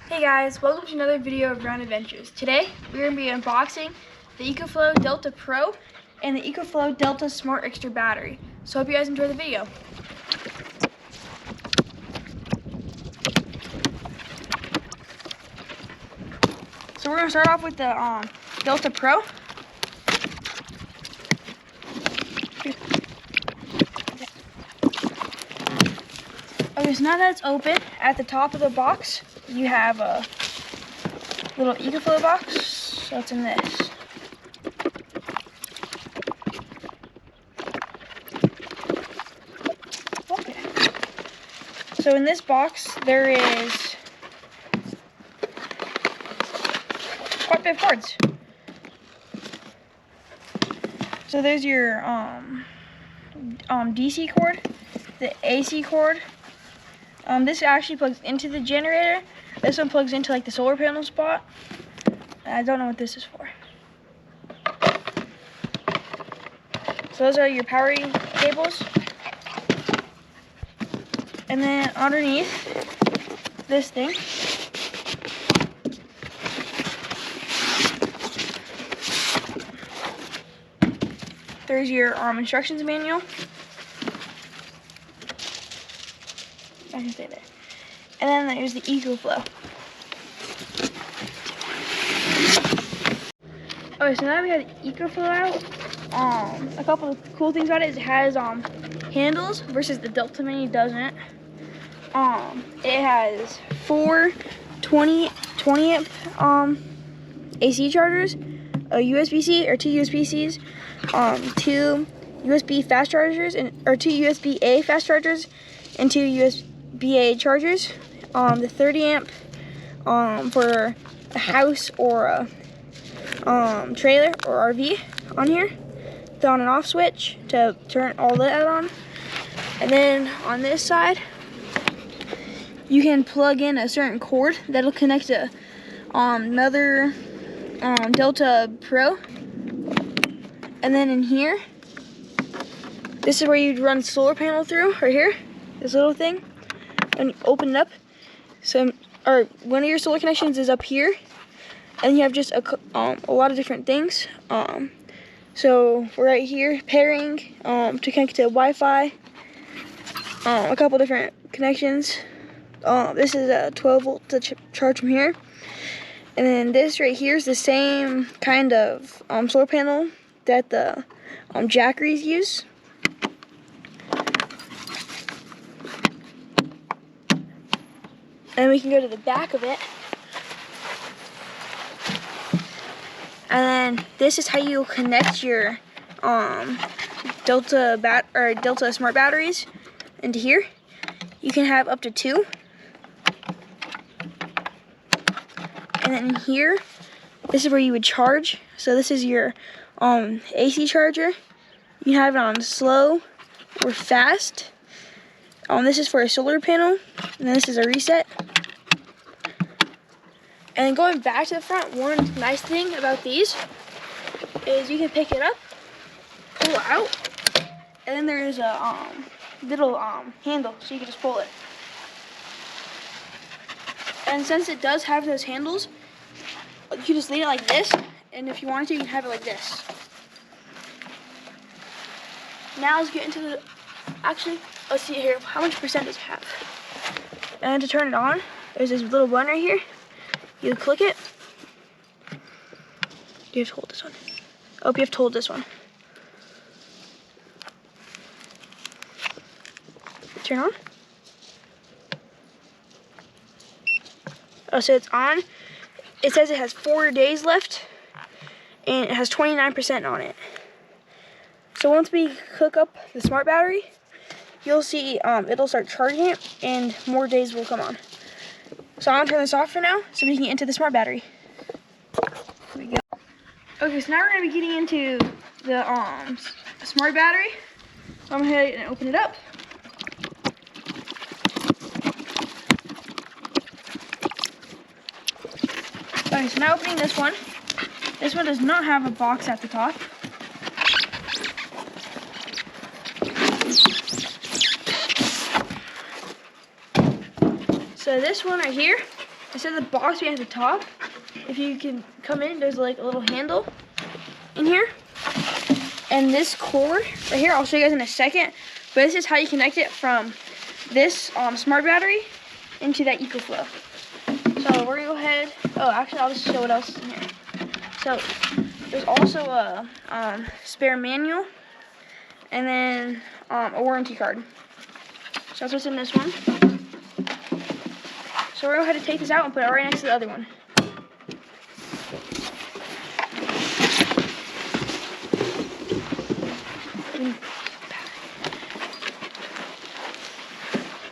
Hey guys, welcome to another video of Round Adventures. Today we're going to be unboxing the EcoFlow Delta Pro and the EcoFlow Delta Smart Extra Battery. So hope you guys enjoy the video. So we're going to start off with the Delta Pro. Okay, so now that it's open, at the top of the box you have a little EcoFlow box. So it's in this. Okay. So in this box there is quite a bit of cords. So there's your DC cord, the AC cord. This actually plugs into the generator. This one plugs into like the solar panel spot. I don't know what this is for. So those are your power cables. And then underneath this thing, there's your instructions manual. I can say there. And then there's the EcoFlow. Okay, so now we have the EcoFlow out. A couple of cool things about it is it has handles versus the Delta Mini doesn't. It has four 20 amp AC chargers, a USB-C or two USB-Cs, two USB fast chargers or two USB-A fast chargers, and two USB-A chargers. The 30 amp for a house or a trailer or RV on here. The on and off switch to turn all that on. And then on this side, you can plug in a certain cord that'll connect to another Delta Pro. And then in here, this is where you'd run solar panel through, right here, this little thing, and open it up. So, or one of your solar connections is up here, and you have just a lot of different things. So right here, pairing to connect to Wi-Fi, a couple different connections. This is a 12 volt to charge from here, and then this right here is the same kind of solar panel that the Jackeries use. And we can go to the back of it. And then this is how you connect your Delta smart batteries into here. You can have up to two. And then here, this is where you would charge. So this is your AC charger. You can have it on slow or fast. This is for a solar panel, and then this is a reset. And going back to the front, one nice thing about these is you can pick it up, pull it out, and then there's a little handle, so you can just pull it. And since it does have those handles, you can just lean it like this, and if you wanted to, you can have it like this. Now let's get into the, actually, let's see here, how much percent does it have? And to turn it on, there's this little button right here. You click it. You have to hold this one. Oh, you have to hold this one. Turn on. Oh, so it's on. It says it has 4 days left, and it has 29% on it. So once we hook up the smart battery, you'll see it'll start charging it, and more days will come on. So I'm gonna turn this off for now, so we can get into the smart battery. Here we go. Okay, so now we're gonna be getting into the smart battery. So I'm gonna go ahead and open it up. Okay, so now opening this one. This one does not have a box at the top. So this one right here instead of the box being at the top, if you can come in, there's like a little handle in here. And this cord right here, I'll show you guys in a second, but this is how you connect it from this smart battery into that EcoFlow. So we're gonna go ahead, oh actually I'll just show what else is in here. So there's also a spare manual and then a warranty card. So that's what's in this one. So we're gonna go ahead and take this out and put it right next to the other one.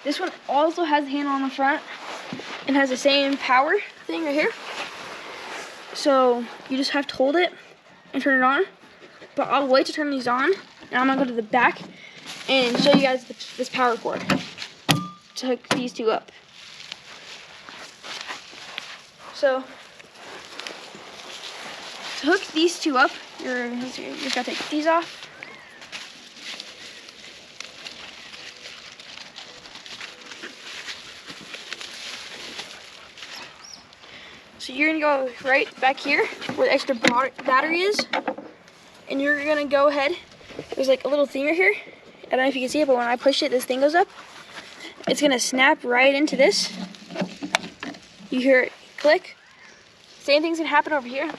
This one also has a handle on the front and has the same power thing right here. So you just have to hold it and turn it on. But I'll wait to turn these on, and I'm gonna go to the back and show you guys this power cord to hook these two up. So to hook these two up, you just gotta take these off. So you're gonna go right back here where the extra battery is, and you're gonna go ahead. There's like a little thing right here. I don't know if you can see it, but when I push it, this thing goes up. It's gonna snap right into this. You hear it click. Same thing's gonna happen over here.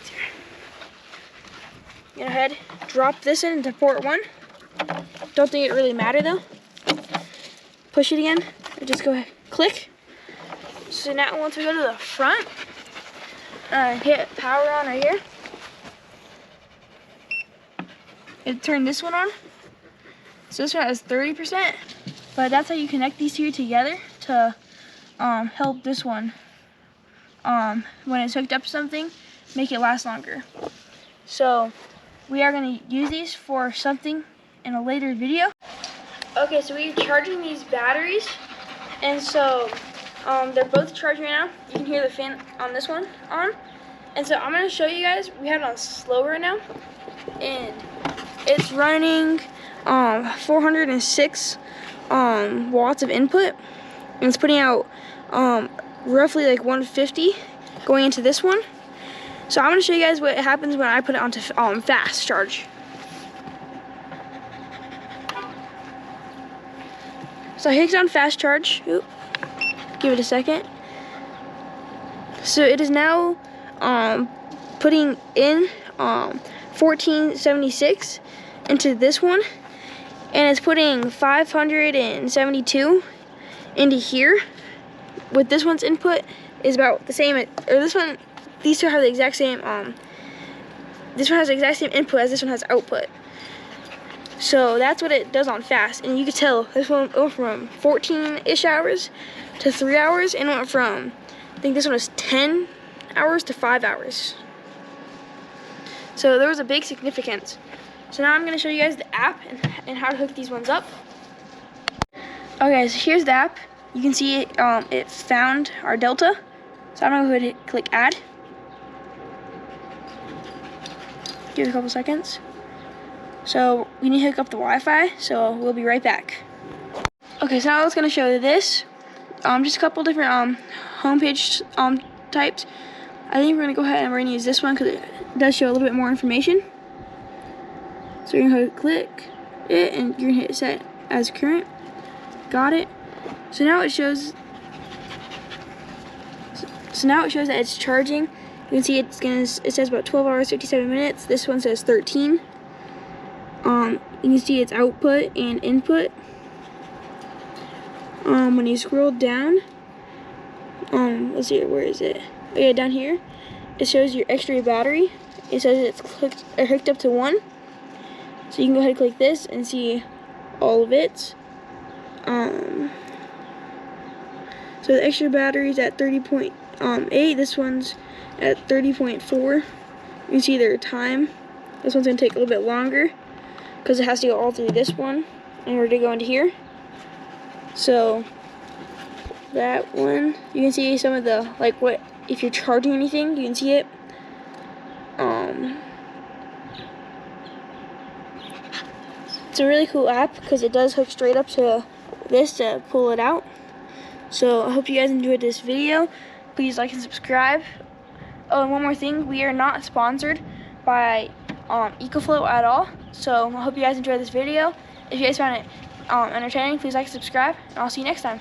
Go ahead, drop this into port 1. Don't think it really matter though. Push it again, and just go ahead, click. So now once we go to the front, hit power on right here. It turned this one on. So this one has 30%, but that's how you connect these two together to help this one, when it's hooked up to something, make it last longer. So we are going to use these for something in a later video. Okay, so we're charging these batteries, and so they're both charging right now. You can hear the fan on this one on. And so I'm going to show you guys, we have it on slow right now, and it's running 406 watts of input, and it's putting out roughly like 150 going into this one. So I'm going to show you guys what happens when I put it onto fast charge. So I hit it on fast charge. Oop. Give it a second. So it is now putting in 1476 into this one, and it's putting 572 into here. With this one's input is about the same, or this one, these two have the exact same, this one has the exact same input as this one has output. So that's what it does on fast, and you can tell this one went from 14-ish hours to 3 hours, and went from, I think this one was 10 hours to 5 hours. So there was a big significance. So now I'm going to show you guys the app and how to hook these ones up. Okay, so here's the app. You can see it, it found our Delta. So I'm going to go ahead and click add. Give it a couple seconds. So we need to hook up the Wi-Fi, so we'll be right back. Okay, so now I was going to show you this. Just a couple different homepage types. I think we're going to go ahead and we're going to use this one because it does show a little bit more information. So you're going to click it, and you're going to hit set as current. Got it. So now it shows. So now it shows that it's charging. You can see it says about 12 hours 57 minutes. This one says 13. You can see its output and input. When you scroll down, let's see, where is it? Oh yeah, down here, it shows your extra battery. It says it's hooked up to 1. So you can go ahead and click this and see all of it. So the extra battery is at 30.8. This one's at 30.4. You can see their time. This one's gonna take a little bit longer because it has to go all through this one in order to go into here. So that one, you can see some of the, like, what if you're charging anything, you can see it. It's a really cool app because it does hook straight up to this to pull it out. So I hope you guys enjoyed this video. please like and subscribe. Oh, and one more thing, we are not sponsored by EcoFlow at all. So I hope you guys enjoyed this video. If you guys found it entertaining, please like and subscribe, and I'll see you next time.